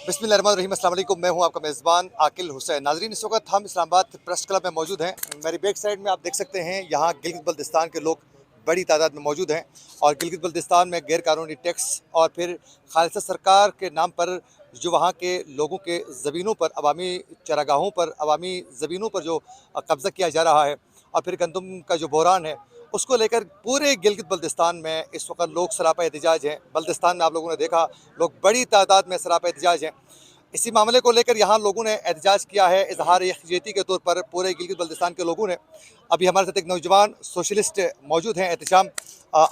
बिस्मिल्लाहिर्रहमानिर्रहीम, अस्सलाम वालेकुम। मैं हूं आपका मेज़बान आकिल हुसैन। नाज़रीन, इस वक्त हम इस्लामाबाद प्रेस क्लब में मौजूद हैं। मेरी बैक साइड में आप देख सकते हैं, यहाँ गिलगित बल्तिस्तान के लोग बड़ी तादाद में मौजूद हैं और गिलगित बल्तिस्तान में गैर कानूनी टैक्स और फिर खालिस्ता सरकार के नाम पर जो वहाँ के लोगों के ज़मीनों पर, अवामी चरागाहों पर, अवामी ज़मीनों पर जो कब्ज़ा किया जा रहा है और फिर गंदम का जो बहरान है, उसको लेकर पूरे गिलगित बल्तिस्तान में इस वक्त लोग सरापा एहतजाज हैं। बल्तिस्तान में आप लोगों ने देखा, लोग बड़ी तादाद में सरापा एहतजाज हैं। इसी मामले को लेकर यहाँ लोगों ने एहतजाज किया है, इजहार यकजहती के तौर पर पूरे गिलगित बल्तिस्तान के लोगों ने। अभी हमारे साथ एक नौजवान सोशलिस्ट मौजूद हैं, एहतशाम।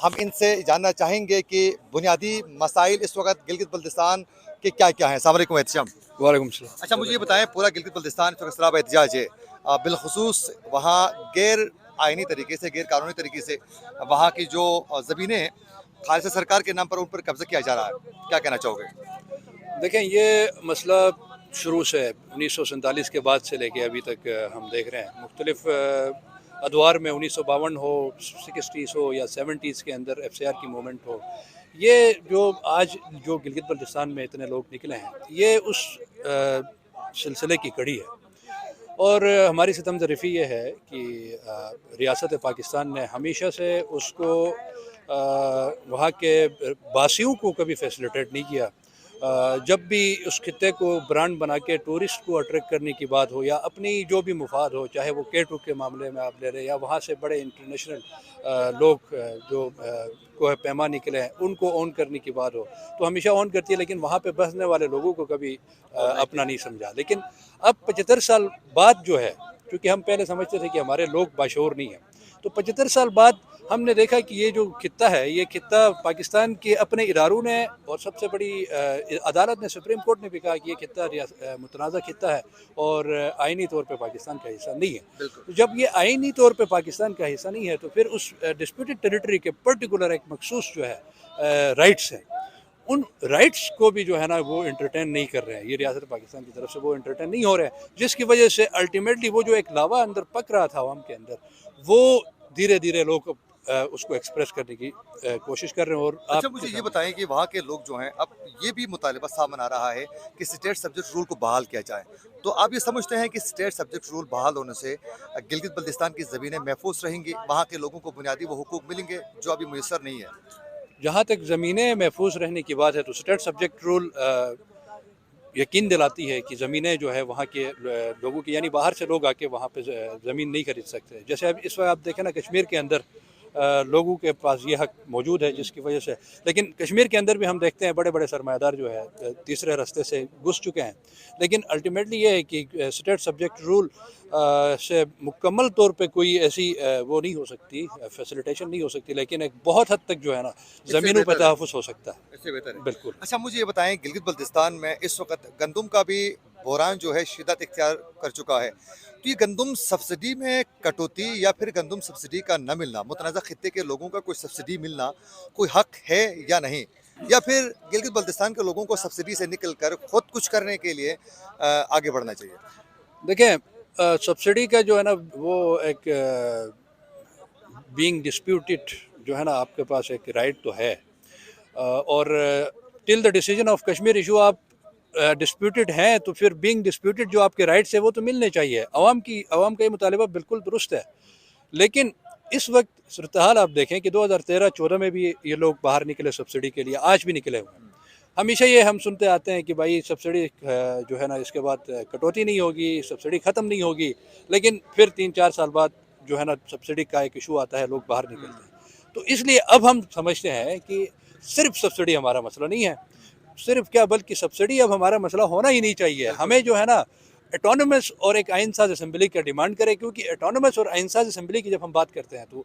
हम इनसे जानना चाहेंगे कि बुनियादी मसाइल इस वक्त गिलगित बल्तिस्तान के क्या क्या हैं। अस्सलाम वालेकुम एहतशाम। वालेकुम सलाम। अच्छा, मुझे ये बताएं, पूरा गिलगित बल्तिस्तान इस वक्त सरापा एहतजाज है, बिलखुसूस वहाँ गैर आइनी तरीके से, गैर कानूनी तरीके से वहाँ की जो ज़मीनें हैं, खालिस्ता सरकार के नाम पर उन पर कब्जा किया जा रहा है, क्या कहना चाहोगे? देखें, ये मसला शुरू से 1947 के बाद से लेके अभी तक हम देख रहे हैं। मुख्तलिफ अदवार में 1952 हो, 60s हो या 70s के अंदर FCR की मूवमेंट हो, ये जो आज जो गिलगित बल्तिस्तान में इतने लोग निकले हैं, ये उस सिलसिले की कड़ी है। और हमारी सितम ज़रीफ़ी ये है कि रियासत पाकिस्तान ने हमेशा से उसको वहाँ के बासियों को कभी फैसिलिटेट नहीं किया। जब भी उस खित्ते को ब्रांड बना के टूरिस्ट को अट्रैक्ट करने की बात हो या अपनी जो भी मुफाद हो, चाहे वो K2 के मामले में आप ले रहे हैं या वहाँ से बड़े इंटरनेशनल लोग जो कोह पैमा निकले हैं उनको ऑन करने की बात हो, तो हमेशा ऑन करती है, लेकिन वहाँ पे बसने वाले लोगों को कभी अपना नहीं समझा। लेकिन अब 75 साल बाद जो है, क्योंकि हम पहले समझते थे कि हमारे लोग बाशऊर नहीं हैं, तो 75 साल बाद हमने देखा कि ये जो खित्ता है, ये खित्ता पाकिस्तान के अपने इदारों ने और सबसे बड़ी अदालत ने, सुप्रीम कोर्ट ने भी कहा कि ये खित्ता मुतनाज़ा खित्ता है और आइनी तौर पे पाकिस्तान का हिस्सा नहीं है। तो जब ये आइनी तौर पे पाकिस्तान का हिस्सा नहीं है, तो फिर उस डिस्प्यूटेड टेरिटरी के पर्टिकुलर एक मखसूस जो है राइट्स हैं, उन राइट्स को भी जो है ना वो एंटरटेन नहीं कर रहे हैं। ये रियासत पाकिस्तान की तरफ से वो एंटरटेन नहीं हो रहे हैं, जिसकी वजह से अल्टीमेटली वो जो एक लावा अंदर पक रहा था आवाम के अंदर, वो धीरे धीरे लोग उसको एक्सप्रेस करने की कोशिश कर रहे हैं। और अच्छा, मुझे ये बताएं कि वहाँ के लोग जो हैं, अब ये भी मुतालिबा सामने आ रहा है कि स्टेट सब्जेक्ट रूल को बहाल किया जाए, तो आप ये समझते हैं कि स्टेट सब्जेक्ट रूल बहाल होने से गिलगित बल्तिस्तान की ज़मीनें महफूज रहेंगी, वहाँ के लोगों को बुनियादी वो हुकूक मिलेंगे जो अभी मुयसर नहीं है? जहाँ तक ज़मीनें महफूज रहने की बात है, तो स्टेट सब्जेक्ट रूल यकीन दिलाती है कि ज़मीनें जो है वहाँ के लोगों की, यानी बाहर से लोग आके वहाँ पे ज़मीन नहीं खरीद सकते। जैसे अब इस वक्त आप देखें ना, कश्मीर के अंदर लोगों के पास ये हक मौजूद है, जिसकी वजह से, लेकिन कश्मीर के अंदर भी हम देखते हैं बड़े बड़े सरमायादार जो है तीसरे रास्ते से घुस चुके हैं। लेकिन अल्टीमेटली ये है कि स्टेट सब्जेक्ट रूल से मुकम्मल तौर पे कोई ऐसी वो नहीं हो सकती, फैसिलिटेशन नहीं हो सकती, लेकिन एक बहुत हद तक जो है ना ज़मीनों पर तहफ़्फ़ुज़ हो सकता है। इससे बेहतर है। बिल्कुल। अच्छा, मुझे ये बताएं, गिलगित बल्तिस्तान में इस वक्त गंदम का भी बहरान जो है शिद्दत इख्तियार कर चुका है, तो ये गंदम सब्सिडी में कटौती या फिर गंदम सब्सिडी का न मिलना, मुतनाज़ा खित्ते के लोगों का कोई सब्सिडी मिलना कोई हक है या नहीं, या फिर गिलगित बल्तिस्तान के लोगों को सब्सिडी से निकल कर खुद कुछ करने के लिए आगे बढ़ना चाहिए? देखें, सब्सिडी का जो है ना वो एक बीइंग डिस्प्यूटेड जो है ना, आपके पास एक राइट तो है, और till the decision of Kashmir issue आप डिस्प्यूटेड हैं, तो फिर बीइंग डिस्प्यूटेड जो आपके राइट्स है वो तो मिलने चाहिए। आवाम का ये मुतालिबा बिल्कुल दुरुस्त है, लेकिन इस वक्त सूरत हाल आप देखें कि 2013-14 में भी ये लोग बाहर निकले सब्सिडी के लिए, आज भी निकले हुए हैं। हमेशा ये हम सुनते आते हैं कि भाई सब्सिडी जो है ना इसके बाद कटौती नहीं होगी, सब्सिडी ख़त्म नहीं होगी, लेकिन फिर 3-4 साल बाद जो है ना सब्सिडी का एक इशू आता है, लोग बाहर निकलते हैं। तो इसलिए अब हम समझते हैं कि सिर्फ सब्सिडी हमारा मसला नहीं है, सिर्फ क्या बल्कि सब्सिडी अब हमारा मसला होना ही नहीं चाहिए। हमें जो है ना एटोनमस और एक आइनसाज़ असम्बली का डिमांड करें, क्योंकि एटोनमस और आइनसाज़ असम्बली की जब हम बात करते हैं तो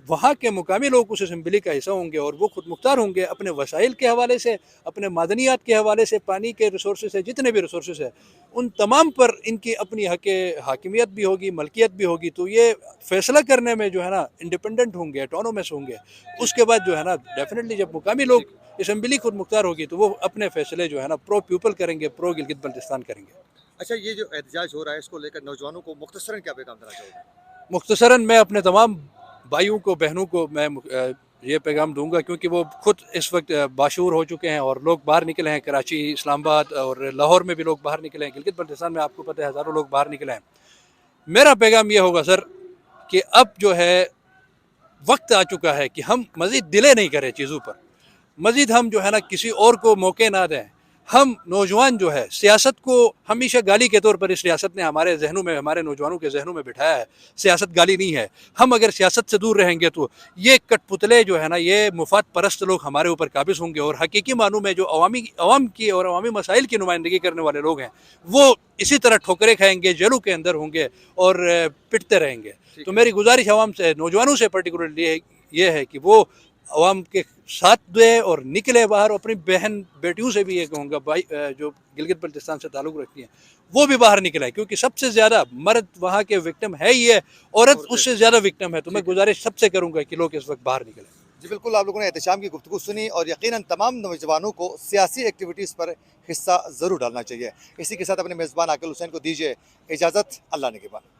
वहाँ के मुकामी लोग उस असम्बली का हिस्सा होंगे और वो खुद मुख्तार होंगे अपने वसाइल के हवाले से, अपने मादनियात के हवाले से, पानी के रिसोर्सेज है, जितने भी रिसोर्सेज है उन तमाम पर इनकी अपनी हक़ हाकिमियत भी होगी, मलकियत भी होगी। तो ये फ़ैसला करने में जो है ना इंडिपेंडेंट होंगे, एटोनमस होंगे। उसके बाद जो है ना डेफिनेटली जब मुकामी लोग असम्बली खुद मुख्तार होगी तो वो अपने फ़ैसले जो है ना प्रो पीपल करेंगे, प्रो गिलगित बल्तिस्तान करेंगे। अच्छा, ये जो एहतजाज हो रहा है, इसको लेकर नौजवानों को मुख्तसरन क्या पैगाम देना चाहोगे? मुख्तसरन मैं अपने तमाम भाइयों को, बहनों को मैं ये पैगाम दूंगा, क्योंकि वो खुद इस वक्त बाशूर हो चुके हैं और लोग बाहर निकले हैं। कराची, इस्लामाबाद और लाहौर में भी लोग बाहर निकले हैं। गिलगित बल्तिस्तान में आपको पता है हज़ारों लोग बाहर निकले हैं। मेरा पैगाम ये होगा सर कि अब जो है वक्त आ चुका है कि हम मज़ीद डिले नहीं करें चीज़ों पर, मज़ीद हम जो है ना किसी और को मौके ना दें। हम नौजवान जो है सियासत को हमेशा गाली के तौर पर इस रियासत ने हमारे जहनों में, हमारे नौजवानों के जहनों में बिठाया है। सियासत गाली नहीं है। हम अगर सियासत से दूर रहेंगे तो ये कठपुतले जो है ना, ये मुफाद परस्त लोग हमारे ऊपर काबिज होंगे और हकीकी मानों में जो अवाम की और अवामी मसाइल की नुमाइंदगी करने वाले लोग हैं वो इसी तरह ठोकरें खाएंगे, जेलों के अंदर होंगे और पिटते रहेंगे। तो मेरी गुजारिश अवाम से, नौजवानों से पर्टिकुलरली ये है कि वो अवाम के साथ दे और निकले बाहर। अपनी बहन बेटियों से भी ये कहूँगा, भाई जो गिलगित बल्तिस्तान से ताल्लुक़ रखती हैं वो भी बाहर निकले, क्योंकि सबसे ज़्यादा मर्द वहाँ के विक्टिम है ही है, औरत उससे ज़्यादा विक्टिम है। तो मैं गुजारिश सबसे करूँगा कि लोग इस वक्त बाहर निकलें। जी बिल्कुल, आप लोगों ने एहतशाम की गुफ्तगू सुनी और यकीनन तमाम नौजवानों को सियासी एक्टिविटीज़ पर हिस्सा ज़रूर डालना चाहिए। इसी के साथ अपने मेज़बान आकिल हुसैन को दीजिए इजाज़त। अल्लाह निगहबान।